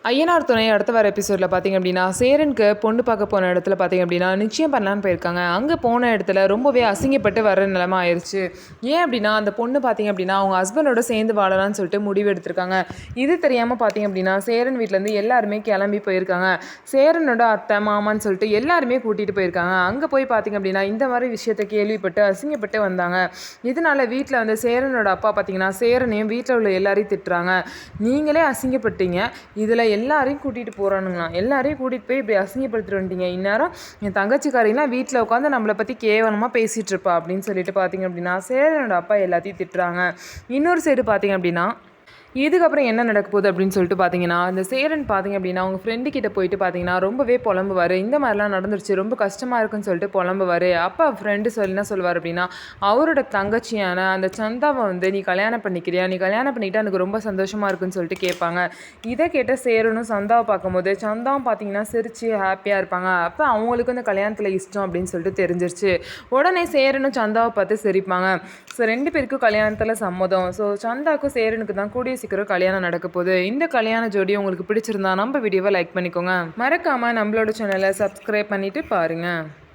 ஐயனார் துணை அடுத்த வர எபிசோடில் பார்த்திங்க அப்படின்னா சேரனுக்கு பொண்ணு பார்க்க போன இடத்துல பார்த்திங்க அப்படின்னா நிச்சயம் பண்ணலான்னு போயிருக்காங்க. அங்கே போன இடத்துல ரொம்பவே அசிங்கப்பட்டு வர நிலைமை ஆயிடுச்சு. ஏன் அப்படின்னா அந்த பொண்ணு பார்த்திங்க அப்படின்னா அவங்க ஹஸ்பண்டோட சேர்ந்து வாழலாம்னு சொல்லிட்டு முடிவு எடுத்திருக்காங்க. இது தெரியாமல் பார்த்திங்க அப்படின்னா சேரன் வீட்டிலேருந்து எல்லாருமே கிளம்பி போயிருக்காங்க. சேரனோட அத்தை மாமான்னு சொல்லிட்டு எல்லாருமே கூட்டிகிட்டு போயிருக்காங்க. அங்கே போய் பார்த்திங்க அப்படின்னா இந்த மாதிரி விஷயத்தை கேள்விப்பட்டு அசிங்கப்பட்டு வந்தாங்க. இதனால் வீட்டில் வந்து சேரனோட அப்பா பார்த்திங்கன்னா சேரனையும் வீட்டில் உள்ள எல்லாரையும் திட்டுறாங்க. நீங்களே அசிங்கப்பட்டீங்க, இதில் எல்லாரையும் கூட்டிகிட்டு போகிறானுங்களாம். எல்லாரையும் கூட்டிகிட்டு போய் இப்படி அசிங்கப்படுத்திட்டு வந்துட்டீங்க. இந்நேரம் என் தங்கச்சிக்காரிலாம் வீட்டில் உட்காந்து நம்மளை பற்றி கேவலமாக பேசிகிட்டு இருப்பா அப்படின்னு சொல்லிட்டு பார்த்தீங்க அப்படின்னா சேரனோட அப்பா எல்லாத்தையும் திட்டுறாங்க. இன்னொரு சைடு பார்த்தீங்க அப்படின்னா இதுக்கப்புறம் என்ன நடக்க போகுது அப்படின்னு சொல்லிட்டு பார்த்தீங்கன்னா அந்த சேரன் பார்த்தீங்க அப்படின்னா அவங்க ஃப்ரெண்டு கிட்ட போயிட்டு பார்த்தீங்கன்னா ரொம்பவே புலம்புவார். இந்த மாதிரிலாம் நடந்துருச்சு, ரொம்ப கஷ்டமாக இருக்குன்னு சொல்லிட்டு புலம்புவார். அப்போ ஃப்ரெண்டு என்ன சொல்லுவார் அப்படின்னா அவரோட தங்கச்சியான அந்த சந்தாவை வந்து நீ கல்யாணம் பண்ணிக்கிறியா, நீ கல்யாணம் பண்ணிக்கிட்டா எனக்கு ரொம்ப சந்தோஷமாக இருக்குன்னு சொல்லிட்டு கேட்பாங்க. இதை கேட்ட சேரனும் சந்தாவை பார்க்கும்போது சந்தாவும் பார்த்தீங்கன்னா சிரிச்சு ஹாப்பியாக இருப்பாங்க. அப்போ அவங்களுக்கு இந்த கல்யாணத்தில் இஷ்டம் அப்படின்னு சொல்லிட்டு தெரிஞ்சிருச்சு. உடனே சேரனும் சந்தாவை பார்த்து சிரிப்பாங்க. ஸோ 2 பேருக்கும் கல்யாணத்தில் சம்மதம். ஸோ சந்தாவுக்கும் சேரனுக்கு தான் கூடிய சீக்கிரம் கல்யாணம் நடக்க போகுது. இந்த கல்யாண ஜோடி உங்களுக்கு பிடிச்சிருந்தா நம்ம வீடியோவை லைக் பண்ணிக்கோங்க. மறக்காமல் நம்மளோட சேனலை சப்ஸ்கிரைப் பண்ணிவிட்டு பாருங்கள்.